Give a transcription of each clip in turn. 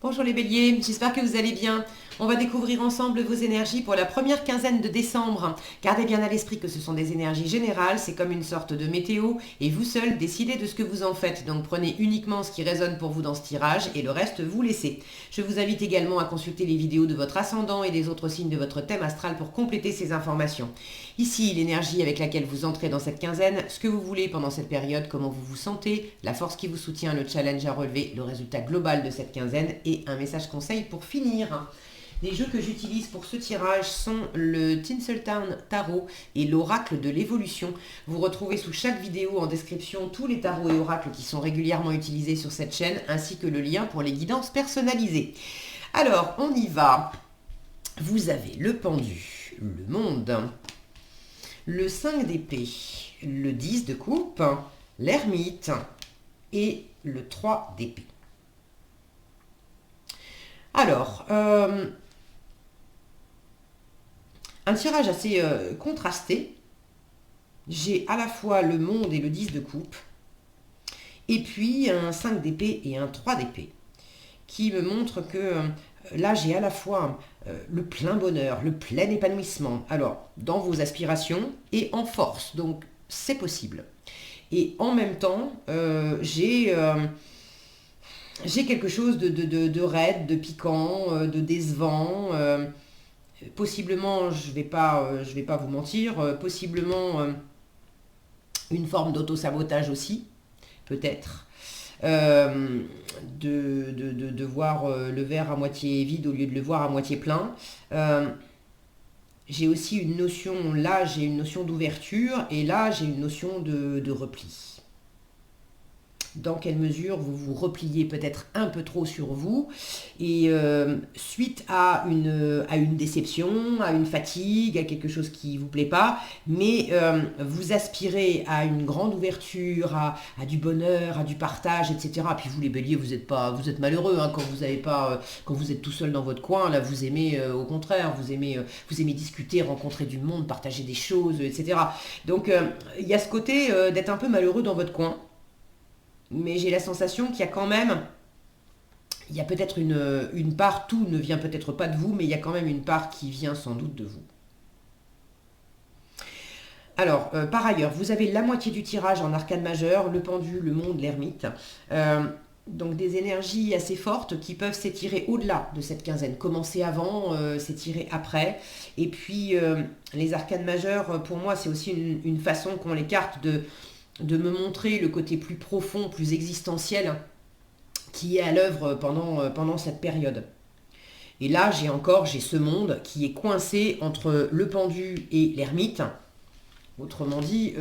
Bonjour les béliers, j'espère que vous allez bien. On va découvrir ensemble vos énergies pour la première quinzaine de décembre. Gardez bien à l'esprit que ce sont des énergies générales, c'est comme une sorte de météo et vous seul décidez de ce que vous en faites. Donc prenez uniquement ce qui résonne pour vous dans ce tirage et le reste vous laissez. Je vous invite également à consulter les vidéos de votre ascendant et des autres signes de votre thème astral pour compléter ces informations. Ici, l'énergie avec laquelle vous entrez dans cette quinzaine, ce que vous voulez pendant cette période, comment vous vous sentez, la force qui vous soutient, le challenge à relever, le résultat global de cette quinzaine et un message conseil pour finir. Les jeux que j'utilise pour ce tirage sont le Tinseltown Tarot et l'Oracle de l'évolution. Vous retrouvez sous chaque vidéo en description tous les tarots et oracles qui sont régulièrement utilisés sur cette chaîne, ainsi que le lien pour les guidances personnalisées. Alors, on y va. Vous avez le pendu, le monde, le 5 d'épée, le 10 de coupe, l'ermite et le 3 d'épée. Alors, un tirage assez contrasté. J'ai à la fois le monde et le 10 de coupe, et puis un 5 d'épée et un 3 d'épée, qui me montrent que là j'ai à la fois le plein bonheur, le plein épanouissement, alors dans vos aspirations et en force, donc c'est possible. Et en même temps, j'ai quelque chose de raide, de piquant, de décevant, possiblement, je vais pas vous mentir, possiblement une forme d'auto-sabotage aussi, peut-être, de voir le verre à moitié vide au lieu de le voir à moitié plein. J'ai aussi une notion, là j'ai une notion d'ouverture et là j'ai une notion de repli. Dans quelle mesure vous vous repliez peut-être un peu trop sur vous et suite à une déception, à une fatigue, à quelque chose qui ne vous plaît pas, mais vous aspirez à une grande ouverture, à du bonheur, à du partage, etc. Puis vous les béliers, vous êtes malheureux hein, quand vous êtes tout seul dans votre coin, là vous aimez au contraire, vous aimez discuter, rencontrer du monde, partager des choses, etc. Donc il y a ce côté d'être un peu malheureux dans votre coin. Mais j'ai la sensation qu'il y a quand même, il y a peut-être une part, tout ne vient peut-être pas de vous, mais il y a quand même une part qui vient sans doute de vous. Alors, par ailleurs, vous avez la moitié du tirage en arcane majeur, le pendu, le monde, l'ermite. Donc des énergies assez fortes qui peuvent s'étirer au-delà de cette quinzaine. Commencer avant, s'étirer après. Et puis, les arcanes majeurs, pour moi, c'est aussi une façon qu'ont les cartes de me montrer le côté plus profond, plus existentiel qui est à l'œuvre pendant cette période. Et là, j'ai ce monde qui est coincé entre le pendu et l'ermite. Autrement dit,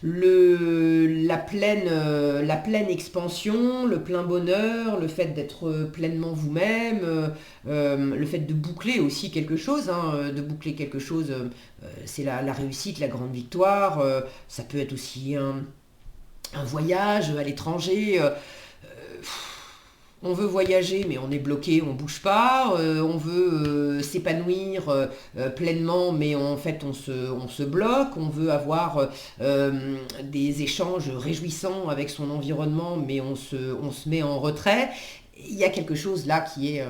la pleine expansion, le plein bonheur, le fait d'être pleinement vous-même, le fait de boucler aussi quelque chose, hein, de boucler quelque chose, c'est la réussite, la grande victoire, ça peut être aussi un voyage à l'étranger. On veut voyager, mais on est bloqué, on ne bouge pas. On veut s'épanouir pleinement, mais en fait, on se bloque. On veut avoir des échanges réjouissants avec son environnement, mais on se met en retrait. Il y a quelque chose là qui est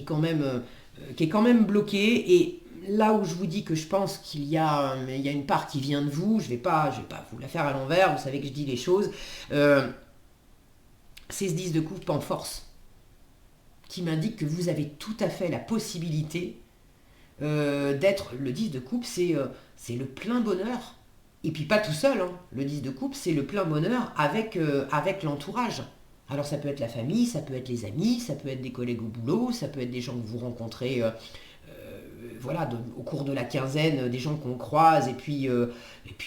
quand même bloqué. Et là où je vous dis que je pense qu'il y a une part qui vient de vous, je vais pas vous la faire à l'envers. Vous savez que je dis les choses. C'est ce 10 de coupe en force qui m'indique que vous avez tout à fait la possibilité d'être... Le 10 de coupe, c'est le plein bonheur. Et puis pas tout seul, hein. Le 10 de coupe, c'est le plein bonheur avec l'entourage. Alors ça peut être la famille, ça peut être les amis, ça peut être des collègues au boulot, ça peut être des gens que vous rencontrez voilà, au cours de la quinzaine, des gens qu'on croise, et puis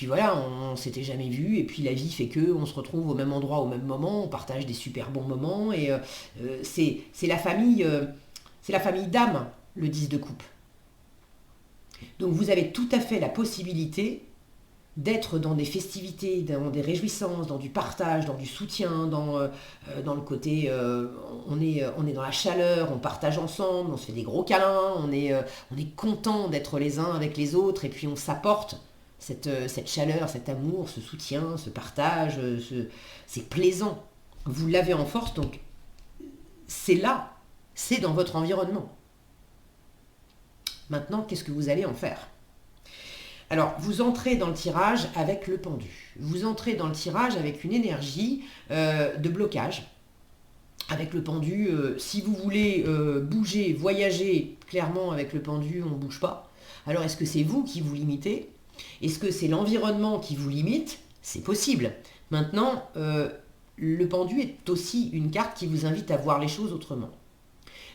voilà, on s'était jamais vu, et puis la vie fait que on se retrouve au même endroit au même moment, on partage des super bons moments, et c'est la famille d'âme, le 10 de coupe. Donc vous avez tout à fait la possibilité d'être dans des festivités, dans des réjouissances, dans du partage, dans du soutien, dans le côté on est dans la chaleur, on partage ensemble, on se fait des gros câlins, on est content d'être les uns avec les autres et puis on s'apporte cette chaleur, cet amour, ce soutien, ce partage, c'est plaisant. Vous l'avez en force, donc c'est là, c'est dans votre environnement. Maintenant, qu'est-ce que vous allez en faire? Alors, vous entrez dans le tirage avec le pendu. Vous entrez dans le tirage avec une énergie de blocage. Avec le pendu, si vous voulez bouger, voyager, clairement avec le pendu, on ne bouge pas. Alors, est-ce que c'est vous qui vous limitez? Est-ce que c'est l'environnement qui vous limite? C'est possible. Maintenant, le pendu est aussi une carte qui vous invite à voir les choses autrement.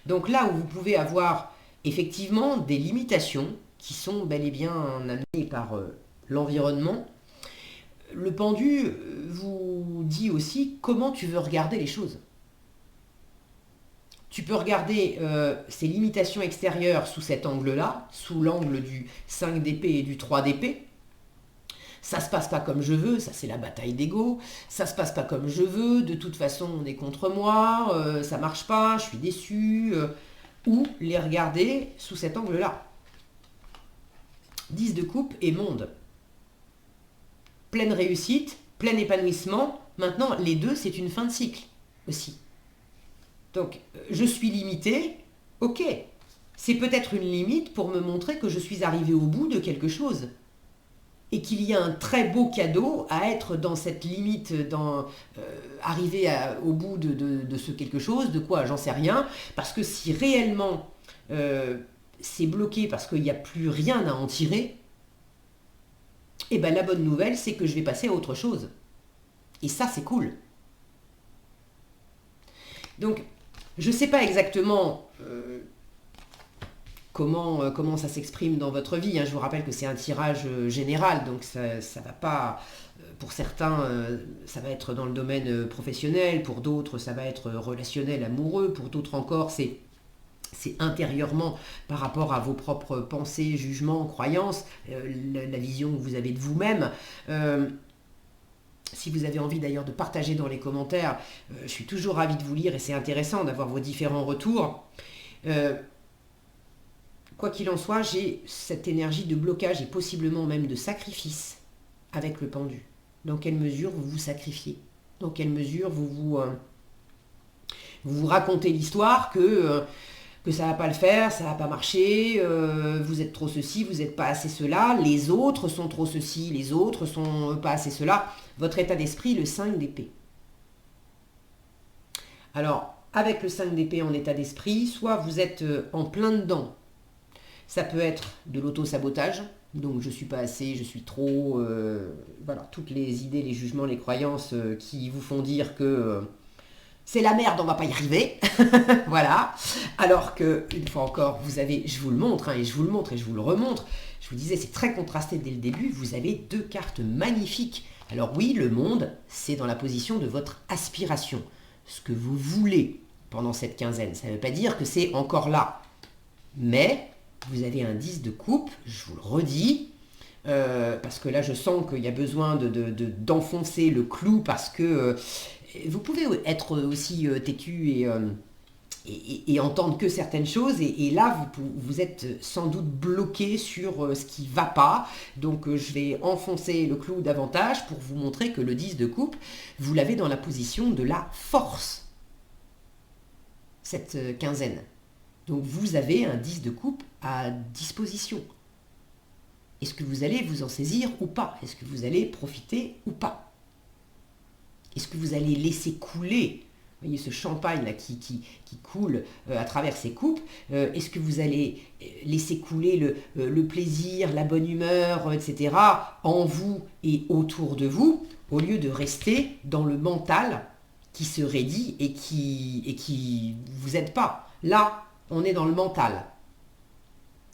Donc là où vous pouvez avoir effectivement des limitations qui sont bel et bien amenées par l'environnement, le pendu vous dit aussi comment tu veux regarder les choses. Tu peux regarder ces limitations extérieures sous cet angle-là, sous l'angle du 5 d'épée et du 3 d'épée. Ça se passe pas comme je veux, ça c'est la bataille d'ego. Ça se passe pas comme je veux, de toute façon on est contre moi, ça marche pas, je suis déçu. Ou les regarder sous cet angle-là. 10 de coupe et monde. Pleine réussite, plein épanouissement. Maintenant, les deux, c'est une fin de cycle aussi. Donc, je suis limité, ok. C'est peut-être une limite pour me montrer que je suis arrivé au bout de quelque chose. Et qu'il y a un très beau cadeau à être dans cette limite, arriver au bout de ce quelque chose, de quoi, j'en sais rien. Parce que si réellement c'est bloqué parce qu'il n'y a plus rien à en tirer, eh ben la bonne nouvelle, c'est que je vais passer à autre chose. Et ça, c'est cool. Donc, je ne sais pas exactement comment ça s'exprime dans votre vie. Je vous rappelle que c'est un tirage général, donc ça va pas, pour certains, ça va être dans le domaine professionnel, pour d'autres, ça va être relationnel, amoureux, pour d'autres encore, c'est intérieurement par rapport à vos propres pensées, jugements, croyances, la vision que vous avez de vous-même. Si vous avez envie d'ailleurs de partager dans les commentaires, je suis toujours ravie de vous lire et c'est intéressant d'avoir vos différents retours. Quoi qu'il en soit, j'ai cette énergie de blocage et possiblement même de sacrifice avec le pendu. Dans quelle mesure vous vous sacrifiez? Dans quelle mesure vous racontez l'histoire que ça ne va pas le faire, ça ne va pas marcher, vous êtes trop ceci, vous n'êtes pas assez cela, les autres sont trop ceci, les autres sont pas assez cela. Votre état d'esprit, le 5 d'épée. Alors, avec le 5 d'épée en état d'esprit, soit vous êtes en plein dedans. Ça peut être de l'auto-sabotage, donc je suis pas assez, je suis trop, voilà, toutes les idées, les jugements, les croyances qui vous font dire que c'est la merde, on va pas y arriver, voilà. Alors que, une fois encore, vous avez, je vous le montre, et je vous le montre et je vous le remontre, je vous disais, c'est très contrasté dès le début, vous avez deux cartes magnifiques. Alors oui, le monde, c'est dans la position de votre aspiration, ce que vous voulez pendant cette quinzaine. Ça ne veut pas dire que c'est encore là, mais vous avez un 10 de coupe, je vous le redis, parce que là je sens qu'il y a besoin d'enfoncer le clou, parce que vous pouvez être aussi têtu et entendre que certaines choses, et là vous êtes sans doute bloqué sur ce qui ne va pas, donc je vais enfoncer le clou davantage pour vous montrer que le 10 de coupe, vous l'avez dans la position de la force, cette quinzaine. Donc vous avez un 10 de coupe à disposition. Est-ce que vous allez vous en saisir ou pas? Est-ce que vous allez profiter ou pas? Est-ce que vous allez laisser couler, vous voyez ce champagne là qui coule à travers ces coupes, est-ce que vous allez laisser couler le plaisir, la bonne humeur, etc. en vous et autour de vous, au lieu de rester dans le mental qui se raidit et qui vous aide pas? Là, on est dans le mental,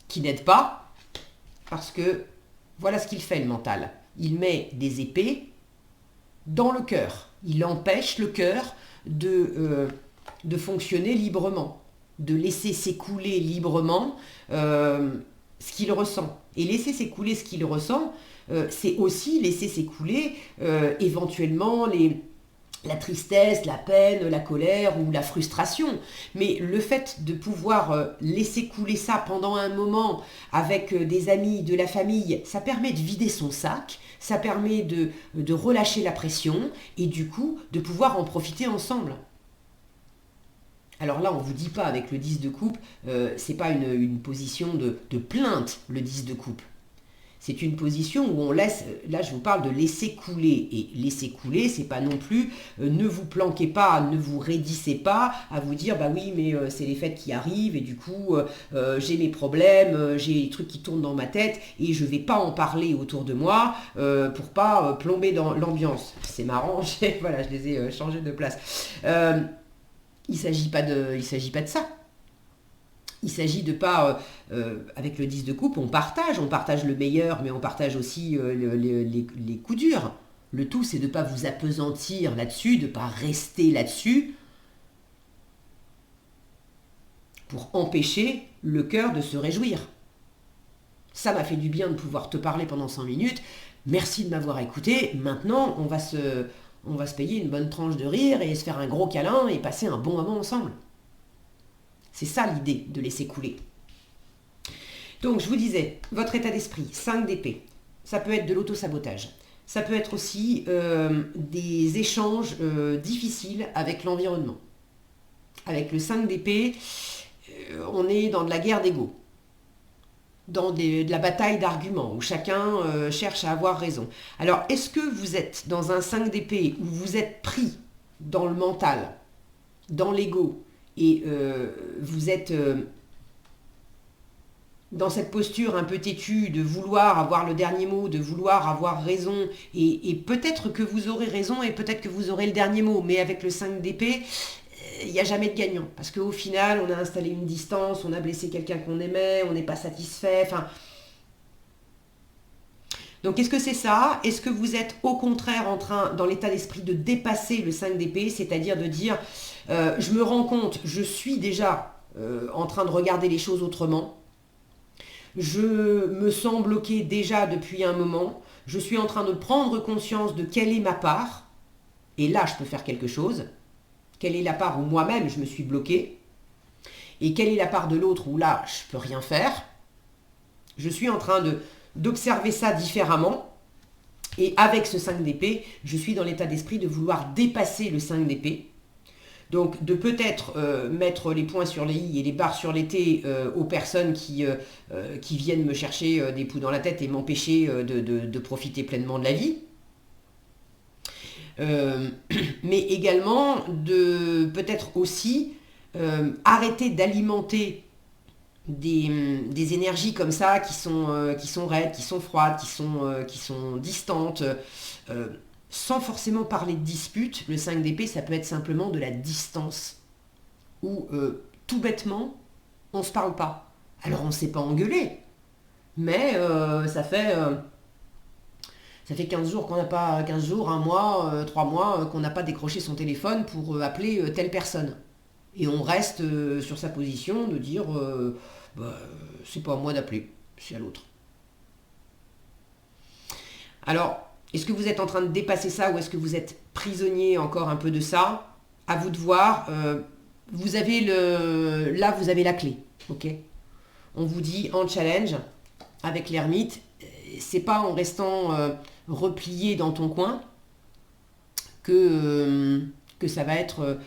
qui n'aide pas, parce que voilà ce qu'il fait le mental. Il met des épées dans le cœur. Il empêche le cœur de fonctionner librement, de laisser s'écouler librement ce qu'il ressent. Et laisser s'écouler ce qu'il ressent, c'est aussi laisser s'écouler éventuellement la tristesse, la peine, la colère ou la frustration. Mais le fait de pouvoir laisser couler ça pendant un moment avec des amis, de la famille, ça permet de vider son sac, ça permet de relâcher la pression et du coup de pouvoir en profiter ensemble. Alors là, on ne vous dit pas avec le 10 de coupe, c'est pas une position de plainte, le 10 de coupe. C'est une position où on laisse, là je vous parle de laisser couler. Et laisser couler, c'est pas non plus, ne vous planquez pas, ne vous raidissez pas à vous dire, bah oui, mais c'est les fêtes qui arrivent et du coup, j'ai mes problèmes, j'ai des trucs qui tournent dans ma tête et je vais pas en parler autour de moi pour pas plomber dans l'ambiance. C'est marrant, voilà, je les ai changés de place. Il ne s'agit pas de ça. Il s'agit de pas, avec le 10 de coupe, on partage le meilleur, mais on partage aussi les coups durs. Le tout, c'est de ne pas vous appesantir là-dessus, de ne pas rester là-dessus, pour empêcher le cœur de se réjouir. Ça m'a fait du bien de pouvoir te parler pendant 5 minutes. Merci de m'avoir écouté. Maintenant, on va se payer une bonne tranche de rire et se faire un gros câlin et passer un bon moment ensemble. C'est ça l'idée de laisser couler. Donc je vous disais, votre état d'esprit, 5 d'épée, ça peut être de l'auto-sabotage. Ça peut être aussi des échanges difficiles avec l'environnement. Avec le 5 d'épée, on est dans de la guerre d'ego, dans de la bataille d'arguments, où chacun cherche à avoir raison. Alors, est-ce que vous êtes dans un 5 d'épée où vous êtes pris dans le mental, dans l'ego, et vous êtes dans cette posture un peu têtue de vouloir avoir le dernier mot, de vouloir avoir raison, et peut-être que vous aurez raison et peut-être que vous aurez le dernier mot, mais avec le 5 d'épée, il n'y a jamais de gagnant, parce qu'au final, on a installé une distance, on a blessé quelqu'un qu'on aimait, on n'est pas satisfait, enfin... Donc, est-ce que c'est ça? Est-ce que vous êtes au contraire en train, dans l'état d'esprit, de dépasser le 5 d'épée, c'est-à-dire de dire, je me rends compte, je suis déjà en train de regarder les choses autrement, je me sens bloqué déjà depuis un moment, je suis en train de prendre conscience de quelle est ma part, et là, je peux faire quelque chose. Quelle est la part où moi-même, je me suis bloqué, et quelle est la part de l'autre où là, je ne peux rien faire. Je suis en train d'observer ça différemment. Et avec ce 5 d'épée, je suis dans l'état d'esprit de vouloir dépasser le 5 d'épée. Donc de peut-être mettre les points sur les i et les barres sur les t aux personnes qui viennent me chercher des poux dans la tête et m'empêcher de profiter pleinement de la vie. Mais également de peut-être aussi arrêter d'alimenter des énergies comme ça qui sont raides, qui sont froides, qui sont distantes, sans forcément parler de dispute. Le 5 d'épée, ça peut être simplement de la distance, où tout bêtement, on ne se parle pas. Alors on ne s'est pas engueulé, mais ça fait 15 jours qu'on n'a pas, 15 jours, un mois, 3 mois, qu'on n'a pas décroché son téléphone pour appeler telle personne. Et on reste sur sa position de dire c'est pas à moi d'appeler, c'est à l'autre. Alors, est-ce que vous êtes en train de dépasser ça ou est-ce que vous êtes prisonnier encore un peu de ça? À vous de voir. Vous avez là, vous avez la clé. Ok. On vous dit en challenge avec l'ermite, c'est pas en restant replié dans ton coin que ça va être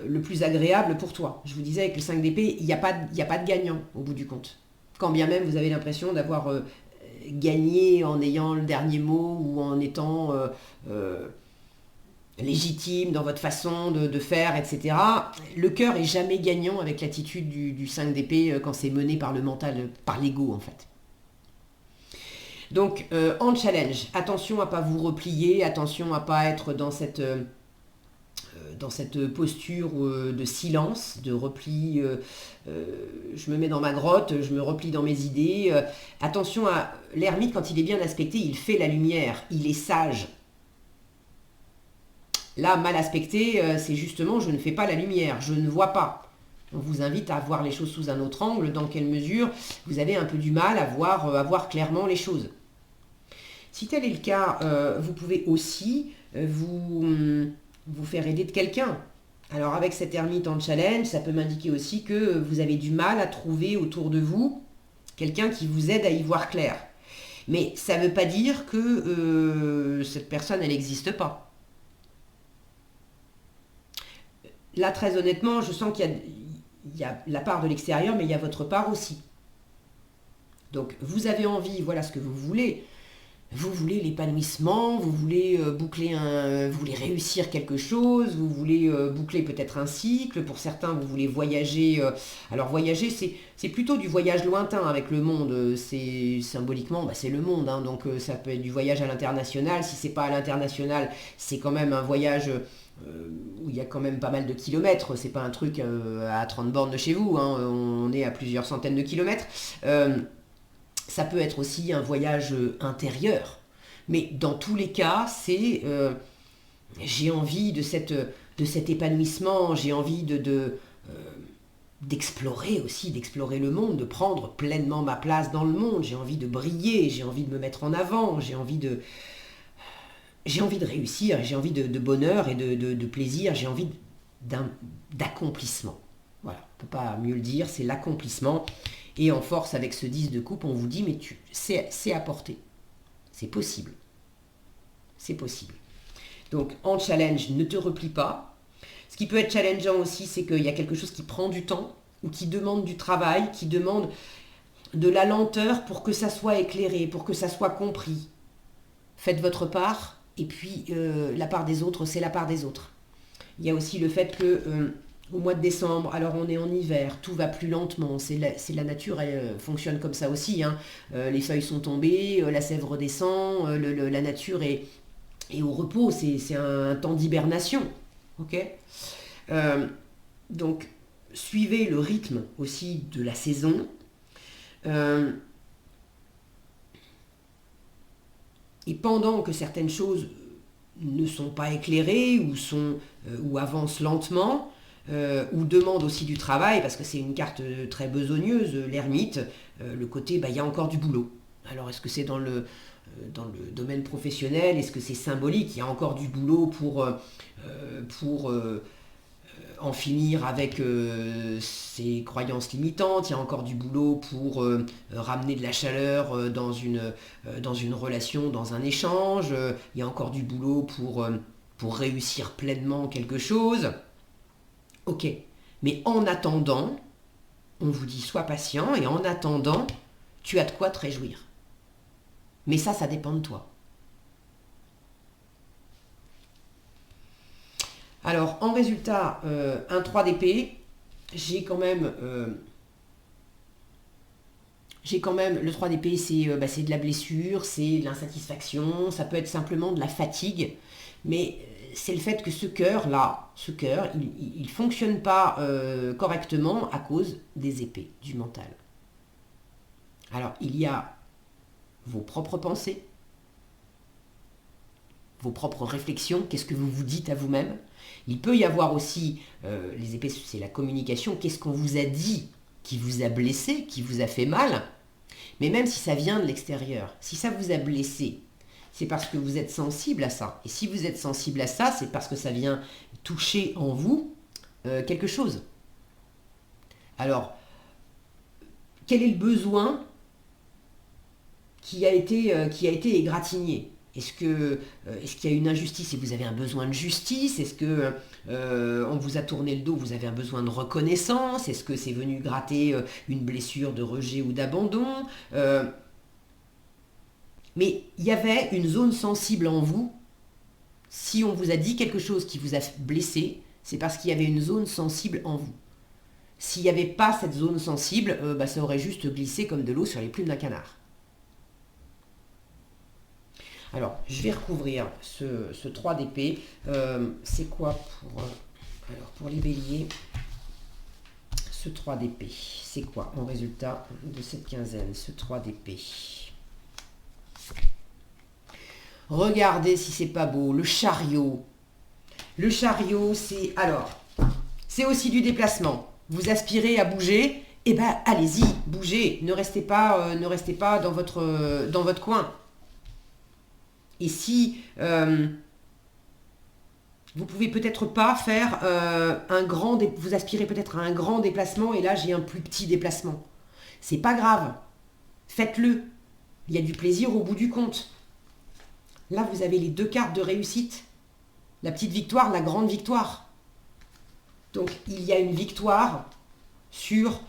le plus agréable pour toi. Je vous disais, avec le 5 d'épée, il n'y a pas de gagnant au bout du compte. Quand bien même vous avez l'impression d'avoir gagné en ayant le dernier mot ou en étant légitime dans votre façon de faire, etc. Le cœur est jamais gagnant avec l'attitude du 5 d'épée quand c'est mené par le mental, par l'ego en fait. Donc en challenge, attention à ne pas vous replier, attention à ne pas être dans cette posture de silence, de repli, je me mets dans ma grotte, je me replie dans mes idées. Attention à l'ermite, quand il est bien aspecté, il fait la lumière, il est sage. Là, mal aspecté, c'est justement je ne fais pas la lumière, je ne vois pas. On vous invite à voir les choses sous un autre angle, dans quelle mesure vous avez un peu du mal à voir clairement les choses. Si tel est le cas, vous pouvez aussi vous faire aider de quelqu'un. Alors avec cette ermite en challenge, ça peut m'indiquer aussi que vous avez du mal à trouver autour de vous quelqu'un qui vous aide à y voir clair. Mais ça ne veut pas dire que cette personne, elle n'existe pas. là, très honnêtement, je sens il y a la part de l'extérieur, mais il y a votre part aussi. Donc, vous avez envie, voilà ce que vous voulez. Vous voulez l'épanouissement, vous voulez vous voulez réussir quelque chose, vous voulez boucler peut-être un cycle. Pour certains, vous voulez voyager. Alors voyager, c'est plutôt du voyage lointain avec le monde. C'est symboliquement, c'est le monde. Hein. Donc ça peut être du voyage à l'international. Si c'est pas à l'international, c'est quand même un voyage où il y a quand même pas mal de kilomètres. C'est pas un truc à 30 bornes de chez vous. Hein. On est à plusieurs centaines de kilomètres. Ça peut être aussi un voyage intérieur. Mais dans tous les cas, j'ai envie de cet épanouissement, j'ai envie d'explorer aussi, d'explorer le monde, de prendre pleinement ma place dans le monde. J'ai envie de briller, j'ai envie de me mettre en avant, j'ai envie de réussir, j'ai envie de bonheur et de plaisir, j'ai envie d'accomplissement. Voilà, on ne peut pas mieux le dire, c'est l'accomplissement. Et en force, avec ce 10 de coupe, on vous dit, mais c'est à portée. C'est possible. C'est possible. Donc, en challenge, ne te replie pas. Ce qui peut être challengeant aussi, c'est qu'il y a quelque chose qui prend du temps, ou qui demande du travail, qui demande de la lenteur pour que ça soit éclairé, pour que ça soit compris. Faites votre part, et puis la part des autres, c'est la part des autres. Il y a aussi le fait que... au mois de décembre, alors on est en hiver, tout va plus lentement, c'est la nature, elle fonctionne comme ça aussi. Hein. Les feuilles sont tombées, la sève redescend, la nature est au repos, c'est un temps d'hibernation. Okay, donc, suivez le rythme aussi de la saison. Et pendant que certaines choses ne sont pas éclairées ou avancent lentement, ou demande aussi du travail, parce que c'est une carte très besogneuse, l'ermite, le côté, il y a encore du boulot. Alors, est-ce que c'est dans le domaine professionnel, est-ce que c'est symbolique? Il y a encore du boulot pour en finir avec ses croyances limitantes, il y a encore du boulot pour ramener de la chaleur dans une relation, dans un échange, il y a encore du boulot pour réussir pleinement quelque chose. Ok, mais en attendant, on vous dit sois patient, et en attendant, tu as de quoi te réjouir. Mais ça dépend de toi. Alors, en résultat, un 3 d'épée, j'ai quand même le 3 d'épée, c'est de la blessure, c'est de l'insatisfaction, ça peut être simplement de la fatigue, mais c'est le fait que ce cœur, il ne fonctionne pas correctement à cause des épées, du mental. Alors, il y a vos propres pensées, vos propres réflexions, qu'est-ce que vous vous dites à vous-même. Il peut y avoir aussi, les épées, c'est la communication, qu'est-ce qu'on vous a dit qui vous a blessé, qui vous a fait mal. Mais même si ça vient de l'extérieur, si ça vous a blessé, c'est parce que vous êtes sensible à ça. Et si vous êtes sensible à ça, c'est parce que ça vient toucher en vous quelque chose. Alors, quel est le besoin qui a été égratigné? Est-ce qu'il y a une injustice et vous avez un besoin de justice? Est-ce que on vous a tourné le dos, vous avez un besoin de reconnaissance? Est-ce que c'est venu gratter une blessure de rejet ou d'abandon? Mais il y avait une zone sensible en vous. Si on vous a dit quelque chose qui vous a blessé, c'est parce qu'il y avait une zone sensible en vous. S'il n'y avait pas cette zone sensible, ça aurait juste glissé comme de l'eau sur les plumes d'un canard. Alors, je vais recouvrir ce 3 d'épée. C'est quoi pour les béliers? Ce 3 d'épée, c'est quoi en résultat de cette quinzaine, ce 3 d'épée? Regardez si c'est pas beau, le chariot. Le chariot, c'est aussi du déplacement. Vous aspirez à bouger, allez-y, bougez. Ne restez pas dans votre coin. Et si vous pouvez peut-être pas faire vous aspirez peut-être à un grand déplacement et là j'ai un plus petit déplacement. C'est pas grave, faites-le. Il y a du plaisir au bout du compte. Là vous avez les deux cartes de réussite. La petite victoire, la grande victoire. Donc, il y a une victoire sur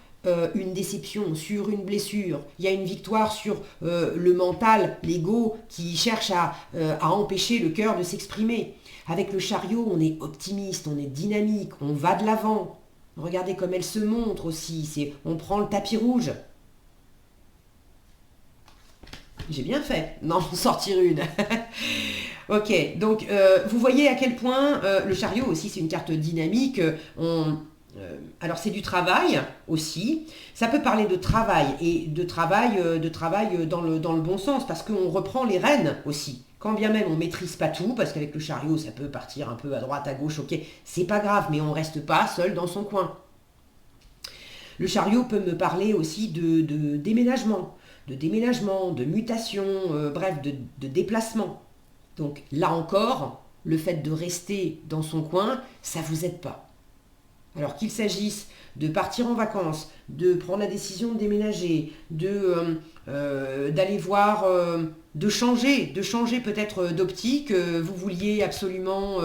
une déception, sur une blessure. Il y a une victoire sur le mental, l'ego qui cherche à empêcher le cœur de s'exprimer. Avec le chariot, on est optimiste, on est dynamique, on va de l'avant. Regardez comme elle se montre aussi, on prend le tapis rouge. J'ai bien fait d'en sortir une. Ok, donc vous voyez à quel point le chariot aussi c'est une carte dynamique. Alors c'est du travail aussi. Ça peut parler de travail et de travail dans le bon sens parce qu'on reprend les rênes aussi. Quand bien même on maîtrise pas tout, parce qu'avec le chariot ça peut partir un peu à droite, à gauche, ok, c'est pas grave, mais on reste pas seul dans son coin. Le chariot peut me parler aussi de déménagement, de mutation, bref, de déplacement. Donc là encore, le fait de rester dans son coin, ça ne vous aide pas. Alors qu'il s'agisse de partir en vacances, de prendre la décision de déménager, d'aller voir, de changer peut-être d'optique, vous vouliez absolument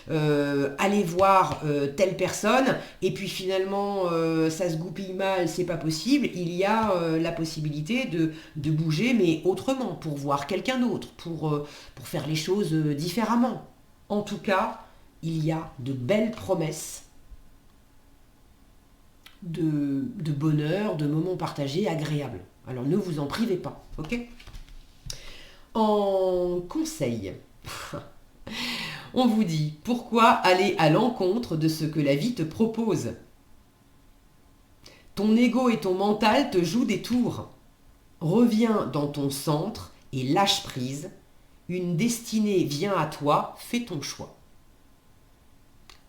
aller voir telle personne, et puis finalement ça se goupille mal, c'est pas possible, il y a la possibilité de bouger, mais autrement, pour voir quelqu'un d'autre, pour faire les choses différemment. En tout cas, il y a de belles promesses de bonheur, de moments partagés agréables. Alors ne vous en privez pas, ok? En conseil, on vous dit pourquoi aller à l'encontre de ce que la vie te propose. Ton ego et ton mental te jouent des tours. Reviens dans ton centre et lâche prise. Une destinée vient à toi, fais ton choix.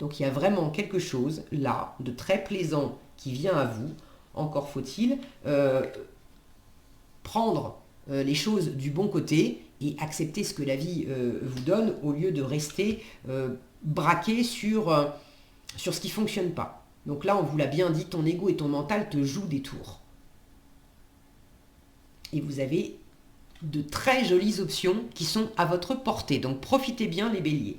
Donc il y a vraiment quelque chose là de très plaisant qui vient à vous. Encore faut-il prendre les choses du bon côté et accepter ce que la vie vous donne au lieu de rester braqué sur ce qui ne fonctionne pas. Donc là, on vous l'a bien dit, ton ego et ton mental te jouent des tours. Et vous avez de très jolies options qui sont à votre portée. Donc profitez bien les béliers.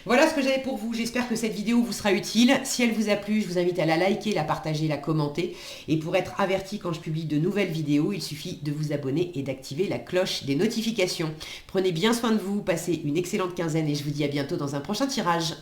Voilà ce que j'avais pour vous. J'espère que cette vidéo vous sera utile. Si elle vous a plu, je vous invite à la liker, la partager, la commenter. Et pour être averti quand je publie de nouvelles vidéos, il suffit de vous abonner et d'activer la cloche des notifications. Prenez bien soin de vous, passez une excellente quinzaine et je vous dis à bientôt dans un prochain tirage.